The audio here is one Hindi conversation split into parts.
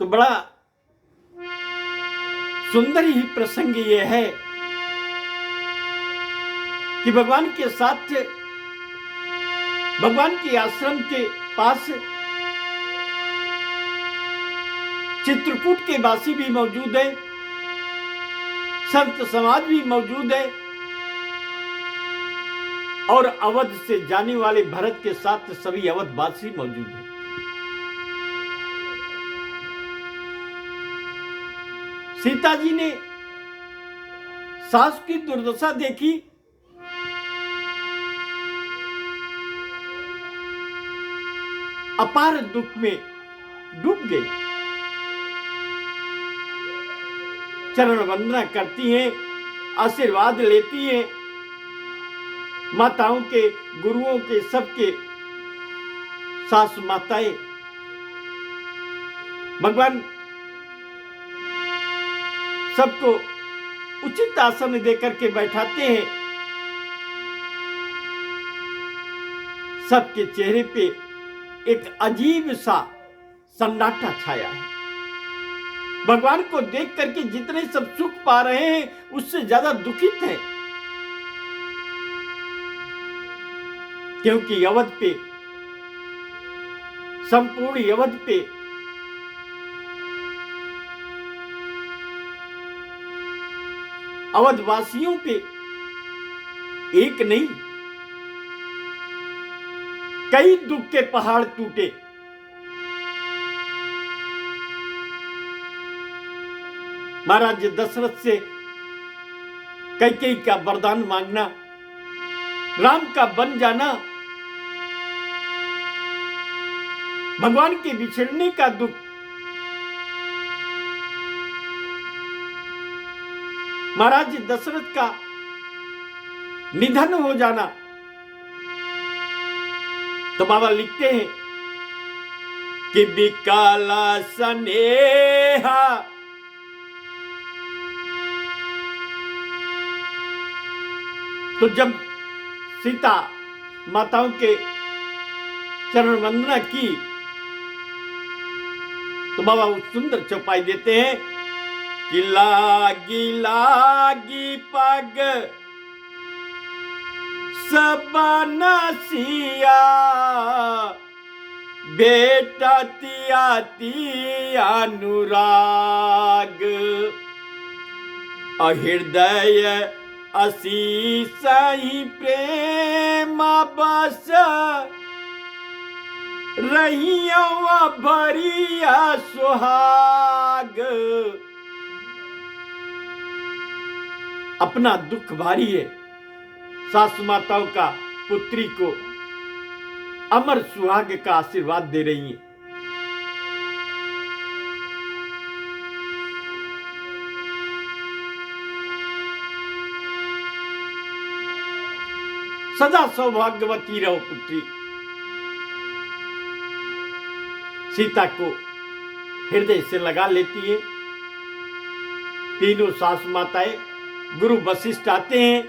तो बड़ा सुंदर ही प्रसंग ये है कि भगवान के साथ, भगवान के आश्रम के पास चित्रकूट के वासी भी मौजूद है, संत समाज भी मौजूद है और अवध से जाने वाले भरत के साथ सभी अवधवासी मौजूद हैं। सीता जी ने सास की दुर्दशा देखी, अपार दुख में डूब गई, चरण वंदना करती हैं, आशीर्वाद लेती हैं, माताओं के, गुरुओं के, सबके सासु माताएं भगवान सबको उचित आसन देकर के बैठाते हैं। सबके चेहरे पे एक अजीब सा सन्नाटा छाया है। भगवान को देख करके जितने सब सुख पा रहे हैं उससे ज्यादा दुखित हैं, क्योंकि अवध पे, संपूर्ण अवध पे अवधवासियों पे एक नहीं कई दुख के पहाड़ टूटे। महाराज दशरथ से कैकेयी का वरदान मांगना, राम का बन जाना, भगवान के बिछड़ने का दुख, महाराज दशरथ का निधन हो जाना। तो बाबा लिखते हैं कि बिकाला स्नेहा तो जब सीता माताओं के चरण वंदना की तो बाबा वो सुंदर चौपाई देते हैं कि लागी लागी पग सबना सिया बेटा तियाती अनुराग अहृदय असीस ही प्रेम बस रहिया भरिया सुहाग। अपना दुख भारी है, सासु माताओं का पुत्री को अमर सुहाग का आशीर्वाद दे रही हैं। सदा सौभाग्यवती रहो पुत्री। सीता को हृदय से लगा लेती है। तीनों सासु माताएं, गुरु वशिष्ठ आते हैं,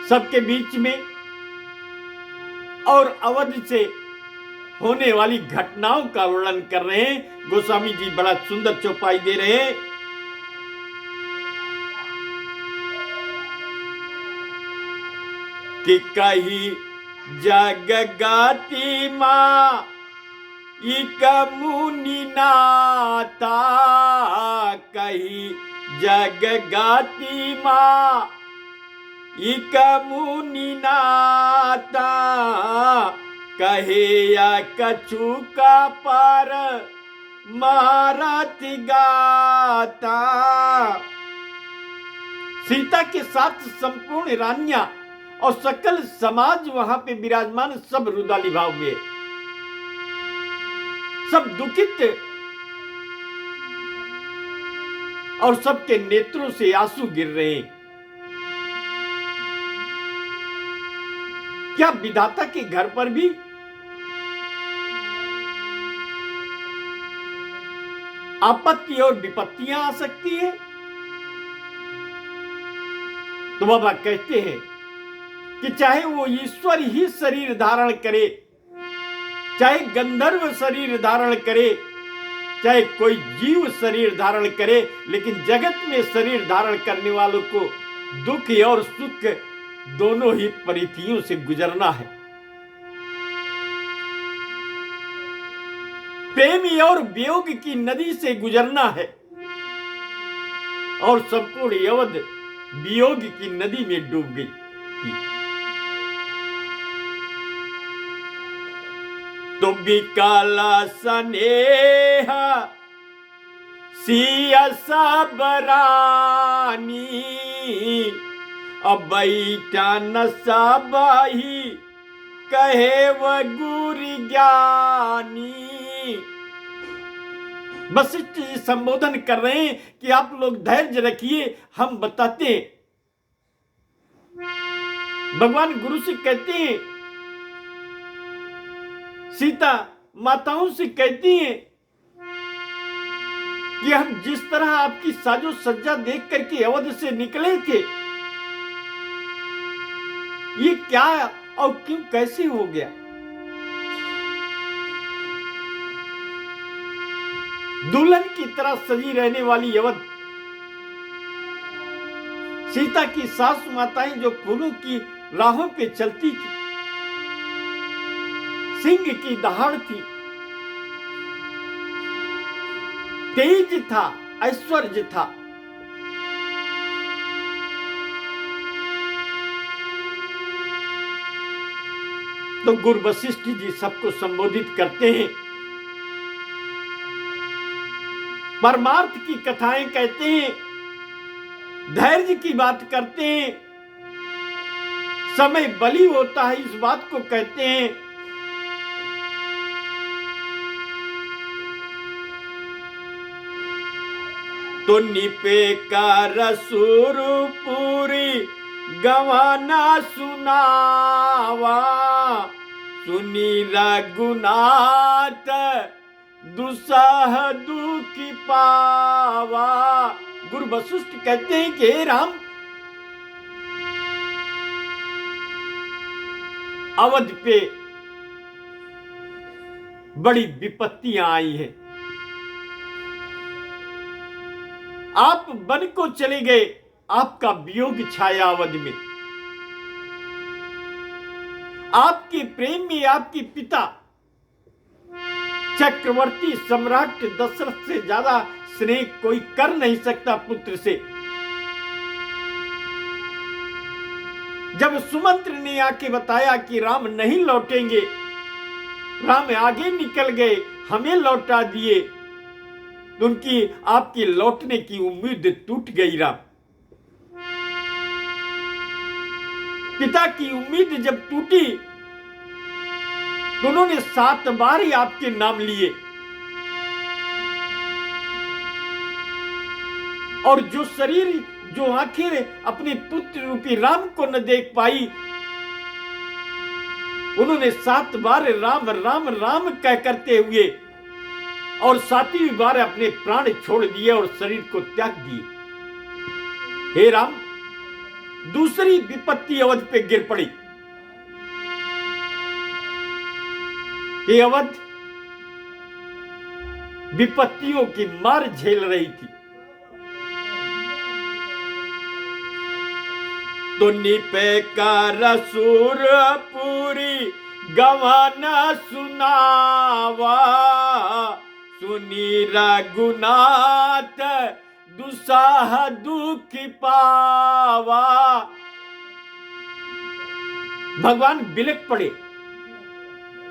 सबके बीच में और अवध से होने वाली घटनाओं का वर्णन कर रहे हैं। गोस्वामी जी बड़ा सुंदर चौपाई दे रहे हैं कि कही जग गाती माँ इक मुनि नाता, कही जग गाती माँ इक मुनि नाता, कहे या कछु का पर मारत गाता। सीता के साथ संपूर्ण रानियां और सकल समाज वहां पे विराजमान, सब रुदाली भाव में, सब दुखित और सबके नेत्रों से आंसू गिर रहे हैं। क्या विधाता के घर पर भी आपत्ति और विपत्तियां आ सकती है? तो बाबा कहते हैं कि चाहे वो ईश्वर ही शरीर धारण करे, चाहे गंधर्व शरीर धारण करे, चाहे कोई जीव शरीर धारण करे, लेकिन जगत में शरीर धारण करने वालों को दुख और सुख दोनों ही परिधियों से गुजरना है। प्रेमी और वियोग की नदी से गुजरना है और संपूर्ण यवद वियोग की नदी में डूब गई थी। तो बिकाला सनेहा सिया सबरानी, अब बैठा न सबही कहे वह गुरु ज्ञानी। वशिष्ठ जी संबोधन कर रहे हैं कि आप लोग धैर्य रखिए, हम बताते हैं। भगवान गुरु से कहते हैं, सीता माताओं से कहती हैं कि हम जिस तरह आपकी साजो सज्जा देख करके अवध से निकले थे, ये क्या और क्यों कैसे हो गया? दुल्हन की तरह सजी रहने वाली अवध, सीता की सासु माताएं जो फूलों की राहों पे चलती थी, सिंह की दहाड़ थी, तेज था, ऐश्वर्य था। तो गुरु वशिष्ठ जी सबको संबोधित करते हैं, परमार्थ की कथाएं कहते हैं, धैर्य की बात करते हैं, समय बलि होता है इस बात को कहते हैं। तो निपे का रसूर पूरी गवाना सुनावा, सुनी रघुनाथ दुसह दुखी पावा। गुरु वशिष्ठ कहते हैं कि हे राम, अवध पे बड़ी विपत्तियां आई हैं। आप वन को चले गए, आपका वियोग छाया अवध में। आपके प्रेम में आपके पिता चक्रवर्ती सम्राट दशरथ से ज्यादा स्नेह कोई कर नहीं सकता पुत्र से। जब सुमंत्र ने आके बताया कि राम नहीं लौटेंगे, राम आगे निकल गए, हमें लौटा दिए, तो उनकी आपके लौटने की उम्मीद टूट गई। राम पिता की उम्मीद जब टूटी तो उन्होंने 7 बार ही आपके नाम लिए, और जो शरीर, जो आंखें अपने पुत्र रूपी राम को न देख पाई, उन्होंने 7 बार राम राम राम कह करते हुए और 7वीं बार अपने प्राण छोड़ दिए और शरीर को त्याग दिए। हे राम, दूसरी विपत्ति अवध पे गिर पड़ी। ये अवध विपत्तियों की मार झेल रही थी। तो निपे का रसूर पूरी गवाना सुनावा, सुनी रघुनाथ दुसाह दुख पावा। भगवान बिलक पड़े,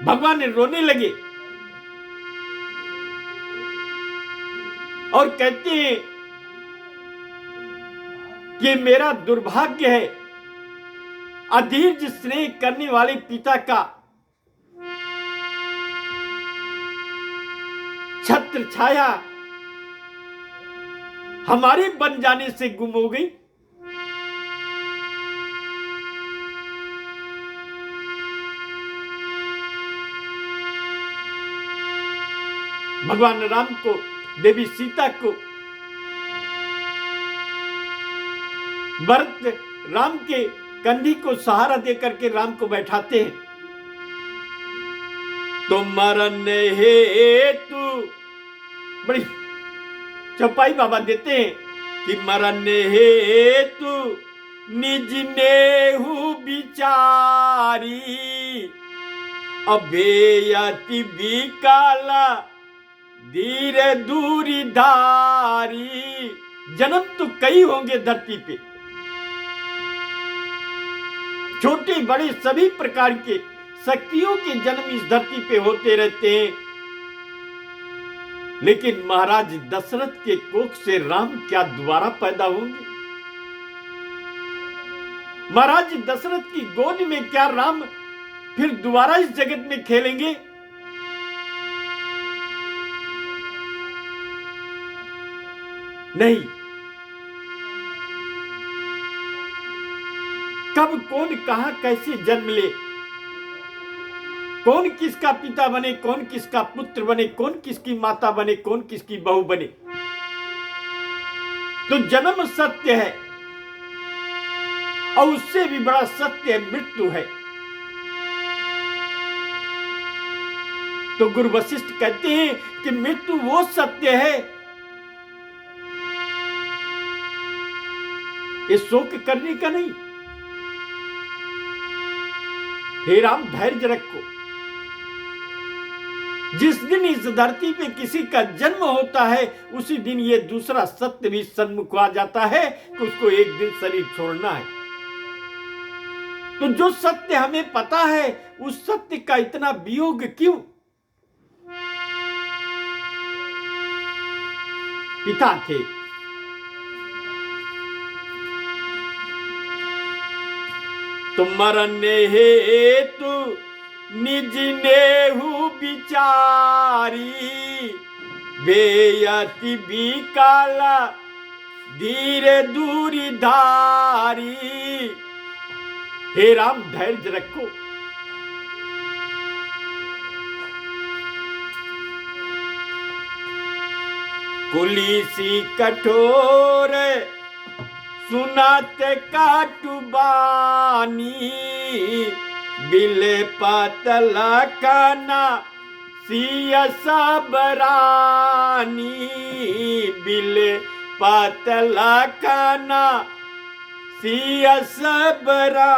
भगवान रोने लगे और कहते हैं कि मेरा दुर्भाग्य है, अधीर्ज स्नेह करने वाले पिता का छत्र छाया हमारे बन जाने से गुम हो गई। भगवान राम को, देवी सीता को, भरत राम के कंधी को सहारा देकर के राम को बैठाते हैं। तो मरण हेतु, बड़ी चौपाई बाबा देते हैं कि मरण हेतु निज नेहु विचारी, अभेयति विकाला धीरे दूरी धारी। जन्म तो कई होंगे धरती पे, छोटे बड़े सभी प्रकार के शक्तियों के जन्म इस धरती पे होते रहते हैं, लेकिन महाराज दशरथ के कोख से राम क्या दोबारा पैदा होंगे? महाराज दशरथ की गोद में क्या राम फिर दोबारा इस जगत में खेलेंगे? नहीं। कब कौन कहां कैसे जन्म ले, कौन किसका पिता बने, कौन किसका पुत्र बने, कौन किसकी माता बने, कौन किसकी बहू बने, तो जन्म सत्य है और उससे भी बड़ा सत्य मृत्यु है। तो गुरु वशिष्ठ कहते हैं कि मृत्यु वो सत्य है, ये शोक करने का नहीं। हे राम धैर्य रखो, जिस दिन इस धरती पे किसी का जन्म होता है उसी दिन ये दूसरा सत्य भी सन्मुख आ जाता है कि उसको एक दिन शरीर छोड़ना है। तो जो सत्य हमें पता है उस सत्य का इतना वियोग क्यों? पिता थे, तो मरण हेतु निज नेहु विचारी, बेयति विकाला धीरे दूरी धारी। हे राम धैर्य रखो, कुलीसी कठोर सुनाते काटु बानी, बिले पातला काना सिया सबरानी, बिले पातला काना सिया सबरानी।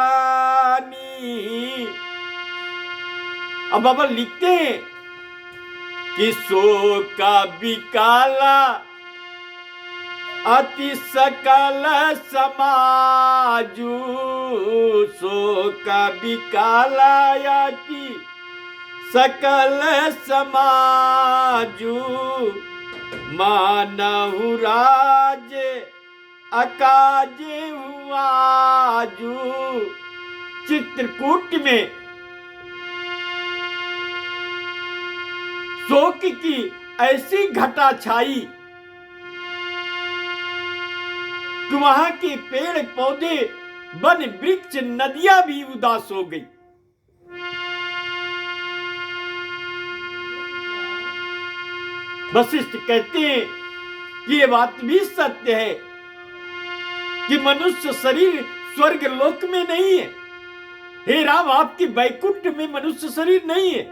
अब बाबा लिखते हैं कि सो का विकाला अति सकल समाजू, सो का विकाला अति सकल समाजू, मानहु राज अकाजे हुआजू। चित्रकूट में शोक की ऐसी घटा छाई कि वहां के पेड़ पौधे वन वृक्ष नदियां भी उदास हो गई। वशिष्ठ कहते हैं कि ये बात भी सत्य है कि मनुष्य शरीर स्वर्ग लोक में नहीं है। हे राम आपकी वैकुंठ में मनुष्य शरीर नहीं है।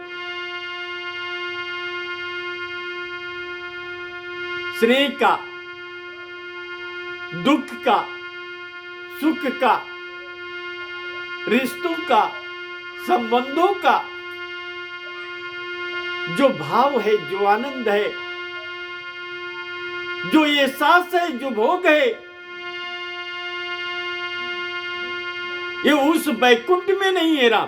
स्नेह का, दुख का, सुख का, रिश्तों का, संबंधों का जो भाव है, जो आनंद है, जो ये एहसास है, जो भोग है, ये उस वैकुंठ में नहीं है राम।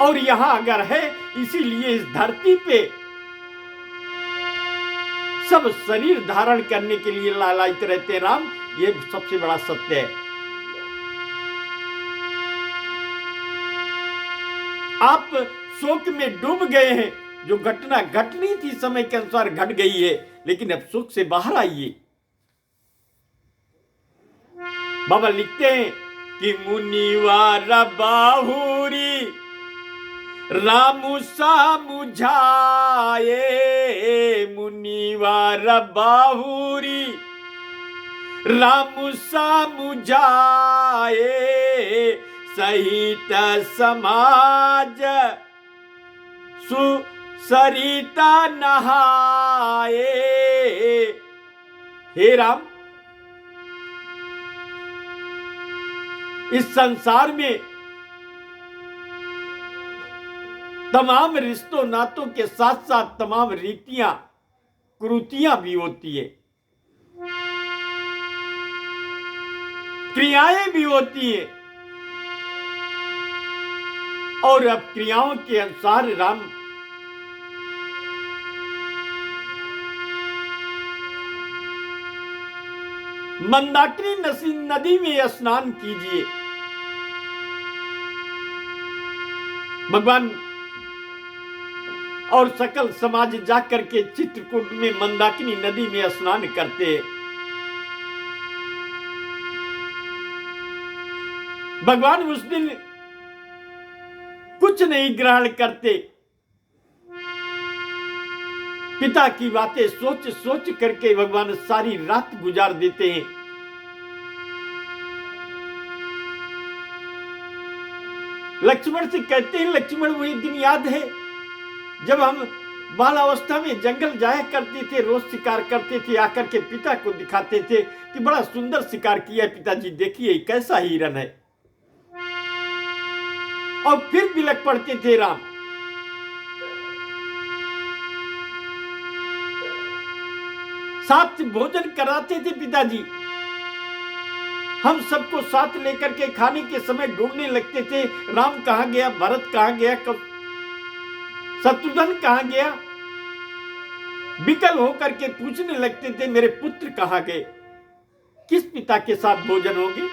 और यहां अगर है, इसीलिए इस धरती पे सब शरीर धारण करने के लिए लालायित रहते राम। ये सबसे बड़ा सत्य है। आप शोक में डूब गए हैं, जो घटना घटनी थी समय के अनुसार घट गई है, लेकिन अब शोक से बाहर आइए। बाबा लिखते हैं कि मुनिवार बाहुरी रामु सामुझाए, मुनिवार बाहुरी राम सामुझाए सहित समाज सुसरिता नहाए। हे राम, इस संसार में तमाम रिश्तों नातों के साथ साथ तमाम रीतियां कुरीतियां भी होती है, क्रियाएं भी होती है, और अब क्रियाओं के अनुसार राम मंदाकिनी नदी में स्नान कीजिए। भगवान और सकल समाज जाकर के चित्रकूट में मंदाकिनी नदी में स्नान करते हैं। भगवान उस दिन कुछ नहीं ग्रहण करते, पिता की बातें सोच सोच करके भगवान सारी रात गुजार देते हैं। लक्ष्मण से कहते हैं, लक्ष्मण वही दिन याद है जब हम बालावस्था में जंगल जाया करते थे, रोज शिकार करते थे, आकर के पिता को दिखाते थे कि बड़ा सुंदर शिकार किया है पिताजी, देखिए कैसा हिरन है, और फिर बिलख पड़ते थे राम। साथ भोजन कराते थे पिताजी, हम सबको साथ लेकर के खाने के समय ढूंढने लगते थे, राम कहां गया, भरत कहां गया, शत्रुघ्न कहां गया, विकल होकर के पूछने लगते थे मेरे पुत्र कहां गए, किस पिता के साथ भोजन होंगे।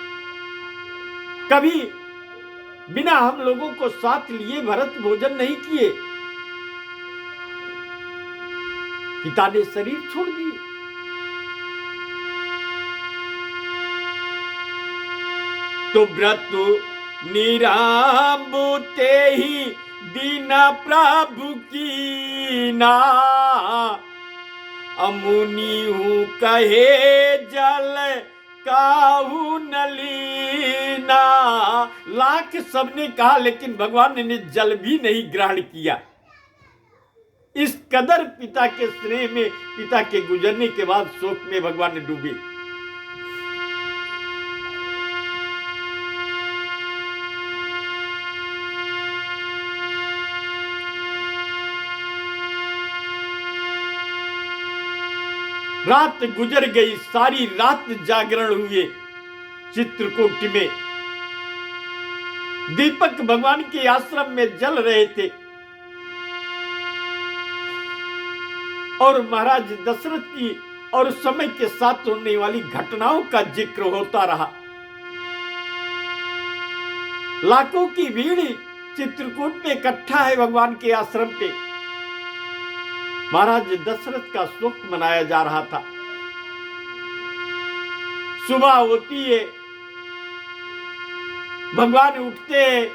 कभी बिना हम लोगों को साथ लिए भरत भोजन नहीं किए, पिता ने शरीर छोड़ दिए। तो व्रत निरांबु ते ही दीना प्रभु की ना, अमुनि हूं कहे जल काहू नलीना। लाख सबने कहा लेकिन भगवान ने जल भी नहीं ग्रहण किया। इस कदर पिता के स्नेह में, पिता के गुजरने के बाद शोक में भगवान डूबे। रात गुजर गई, सारी रात जागरण हुए चित्रकूट में। दीपक भगवान के आश्रम में जल रहे थे और महाराज दशरथ की और उस समय के साथ होने वाली घटनाओं का जिक्र होता रहा। लाखों की भीड़ चित्रकूट में इकट्ठा है भगवान के आश्रम पे। महाराज दशरथ का शोक मनाया जा रहा था। सुबह होती है, भगवान उठते हैं,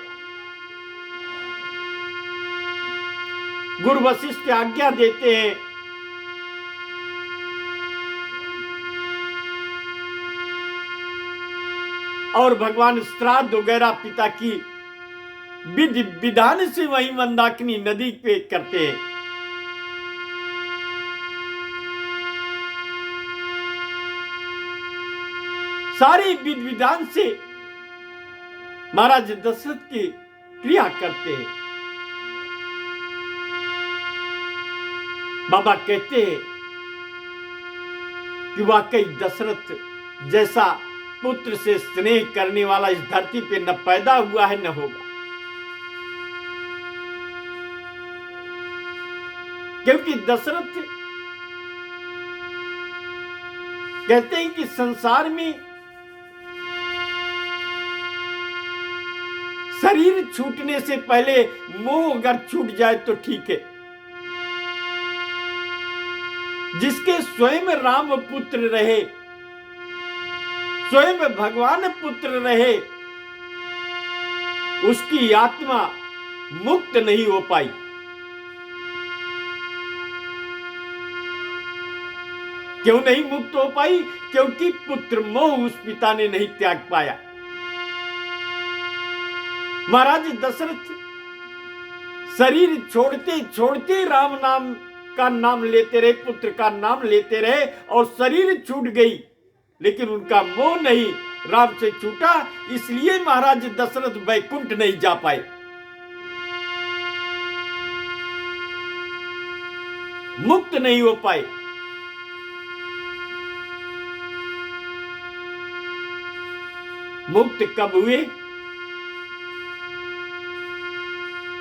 गुरु वशिष्ठ आज्ञा देते हैं, और भगवान श्राद्ध वगैरह पिता की विधि विधान से वही मंदाकिनी नदी पे करते हैं। सारी विधि विधान से महाराज दशरथ की क्रिया करते हैं। बाबा कहते हैं कि वाकई दशरथ जैसा पुत्र से स्नेह करने वाला इस धरती पे न पैदा हुआ है न होगा। क्योंकि दशरथ कहते हैं कि संसार में शरीर छूटने से पहले मोह अगर छूट जाए तो ठीक है। जिसके स्वयं राम पुत्र रहे, स्वयं भगवान पुत्र रहे, उसकी आत्मा मुक्त नहीं हो पाई। क्यों नहीं मुक्त हो पाई? क्योंकि पुत्र मोह उस पिता ने नहीं त्याग पाया। महाराज दशरथ शरीर छोड़ते छोड़ते राम नाम का नाम लेते रहे, पुत्र का नाम लेते रहे और शरीर छूट गई, लेकिन उनका मोह नहीं राम से छूटा। इसलिए महाराज दशरथ वैकुंठ नहीं जा पाए, मुक्त नहीं हो पाए। मुक्त कब हुए?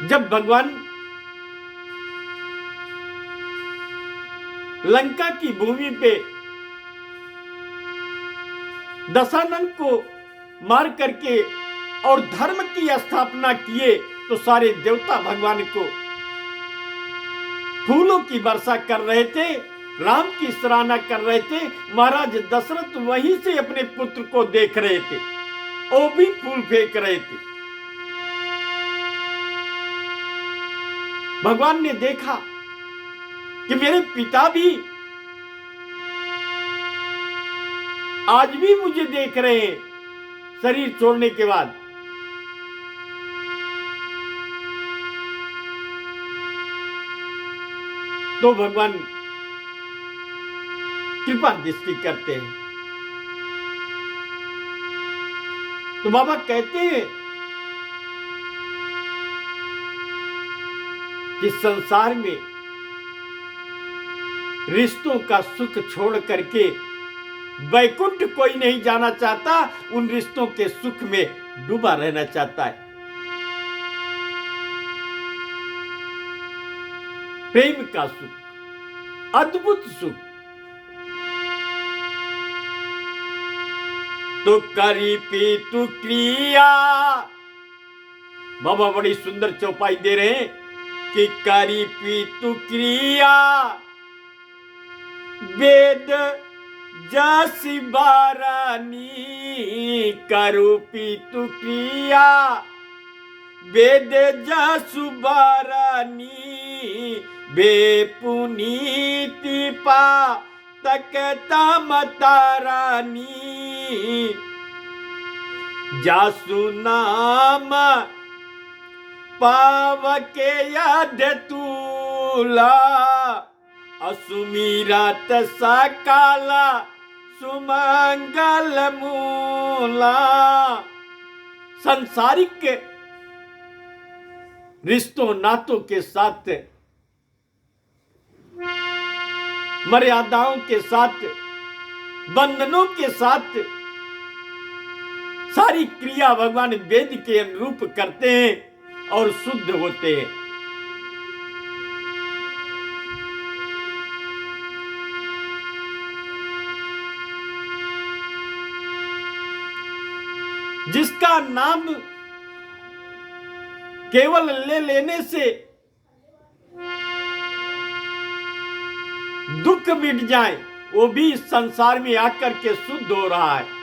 जब भगवान लंका की भूमि पे दशानन को मार करके और धर्म की स्थापना किए, तो सारे देवता भगवान को फूलों की वर्षा कर रहे थे, राम की सराहना कर रहे थे। महाराज दशरथ वहीं से अपने पुत्र को देख रहे थे, वो भी फूल फेंक रहे थे। भगवान ने देखा कि मेरे पिता भी आज भी मुझे देख रहे हैं शरीर छोड़ने के बाद। तो भगवान कृपा दृष्टि करते हैं। तो बाबा कहते हैं कि संसार में रिश्तों का सुख छोड़ करके वैकुंठ कोई नहीं जाना चाहता, उन रिश्तों के सुख में डूबा रहना चाहता है। प्रेम का सुख, अद्भुत सुख। तो करी पीतु क्रिया, बाबा बड़ी सुंदर चौपाई दे रहे हैं कि करी पीतु क्रिया वेद जसी बारानी, करू पीतु क्रिया वेद जसु बारानी, बेपुनीति पा तकता मतारानी, जासु नाम पावके याद तूला, असुमीरत सकाला सुमंगल मूला। संसारिक रिश्तों नातों के साथ, मर्यादाओं के साथ, बंधनों के साथ सारी क्रिया भगवान वेद के अनुरूप करते हैं और शुद्ध होते हैं। जिसका नाम केवल ले लेने से दुख मिट जाए, वो भी इस संसार में आकर के शुद्ध हो रहा है।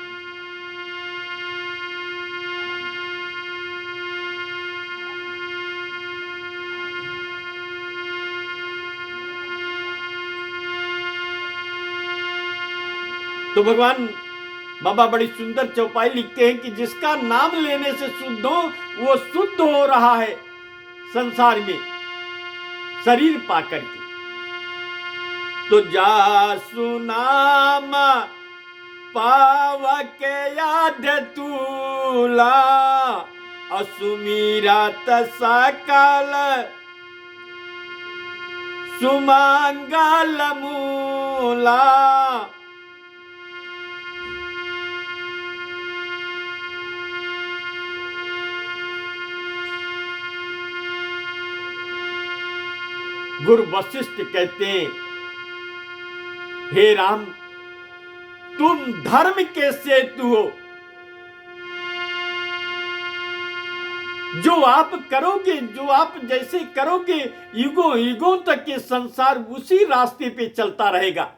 तो भगवान बाबा बड़ी सुंदर चौपाई लिखते हैं कि जिसका नाम लेने से शुद्ध हो, वो शुद्ध हो रहा है संसार में शरीर पाकर के। तो जासु नाम पावक याद तूला, असुमीरत सकल सुमंगल मूला। गुरु वशिष्ठ कहते हैं, हे राम तुम धर्म के सेतु हो, जो आप करोगे, जो आप जैसे करोगे, युगों युगों तक ये संसार उसी रास्ते पे चलता रहेगा।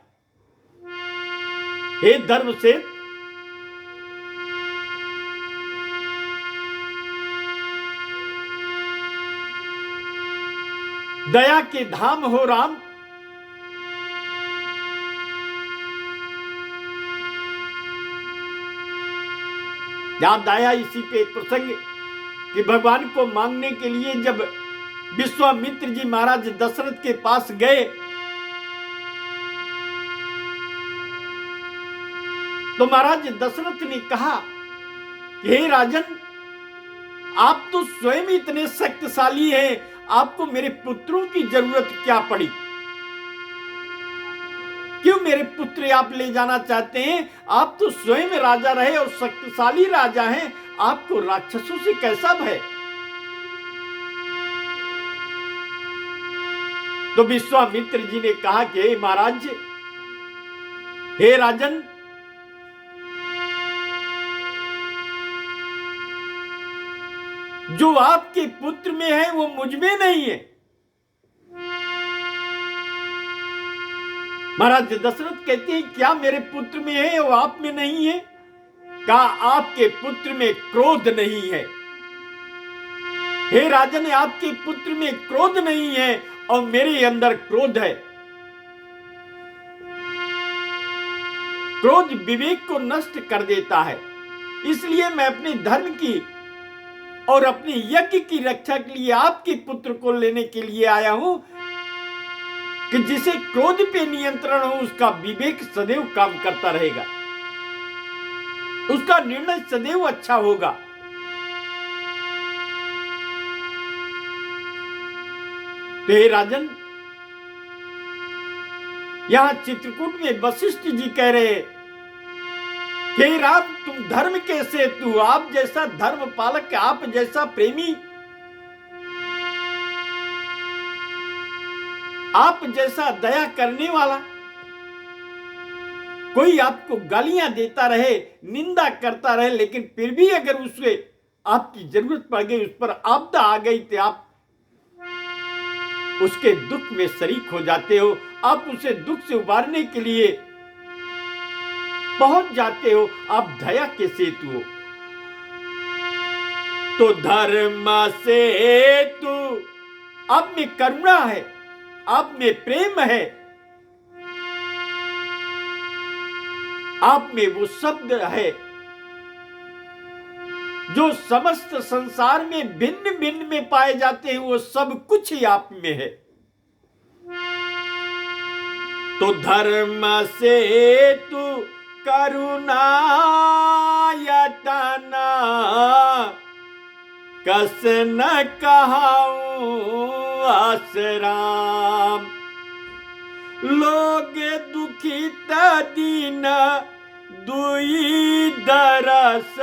हे धर्म से दया के धाम हो राम, याद आया इसी पे एक प्रसंग कि भगवान को मांगने के लिए जब विश्वामित्र जी महाराज दशरथ के पास गए तो महाराज दशरथ ने कहा कि हे राजन, आप तो स्वयं इतने शक्तिशाली हैं, आपको मेरे पुत्रों की जरूरत क्या पड़ी? क्यों मेरे पुत्र आप ले जाना चाहते हैं? आप तो स्वयं राजा रहे और शक्तिशाली राजा हैं, आपको राक्षसों से कैसा भय? तो विश्वामित्र जी ने कहा कि हे महाराज, हे राजन, जो आपके पुत्र में है वो मुझ में नहीं है। महाराज दशरथ कहते हैं क्या मेरे पुत्र में है वो आप में नहीं है? कहा आपके पुत्र में क्रोध नहीं है। हे राजन, आपके पुत्र में क्रोध नहीं है और मेरे अंदर क्रोध है। क्रोध विवेक को नष्ट कर देता है, इसलिए मैं अपने धर्म की और अपने यज्ञ की रक्षा के लिए आपके पुत्र को लेने के लिए आया हूं कि जिसे क्रोध पे नियंत्रण हो, उसका विवेक सदैव काम करता रहेगा, उसका निर्णय सदैव अच्छा होगा। तो हे राजन, यहां चित्रकूट में वशिष्ठ जी कह रहे हे राम, तुम धर्म के सेतु, आप जैसा धर्म पालक, आप जैसा प्रेमी, आप जैसा दया करने वाला, कोई आपको गालियां देता रहे, निंदा करता रहे, लेकिन फिर भी अगर उसे आपकी जरूरत पड़ गई, उस पर आपदा आ गई तो आप उसके दुख में शरीक हो जाते हो, आप उसे दुख से उबारने के लिए पहुंच जाते हो, आप दया के सेतु हो। तो धर्म सेतु, आप में करुणा है, आप में प्रेम है, आप में वो शब्द है जो समस्त संसार में भिन्न भिन्न में पाए जाते हैं, वो सब कुछ ही आप में है। तो धर्म सेतु करुणा यतना, कस न कहाऊं आसराम। लोग दुखित दीन दुई दरस,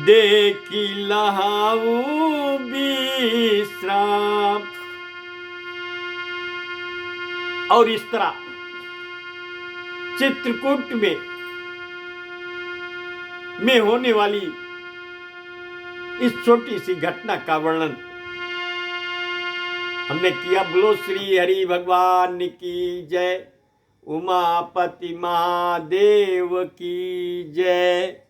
देखी लहाऊं विश्राम। और इस तरह चित्रकूट में होने वाली इस छोटी सी घटना का वर्णन हमने किया। बोलो श्री हरि भगवान की जय, उमापति महादेव की जय।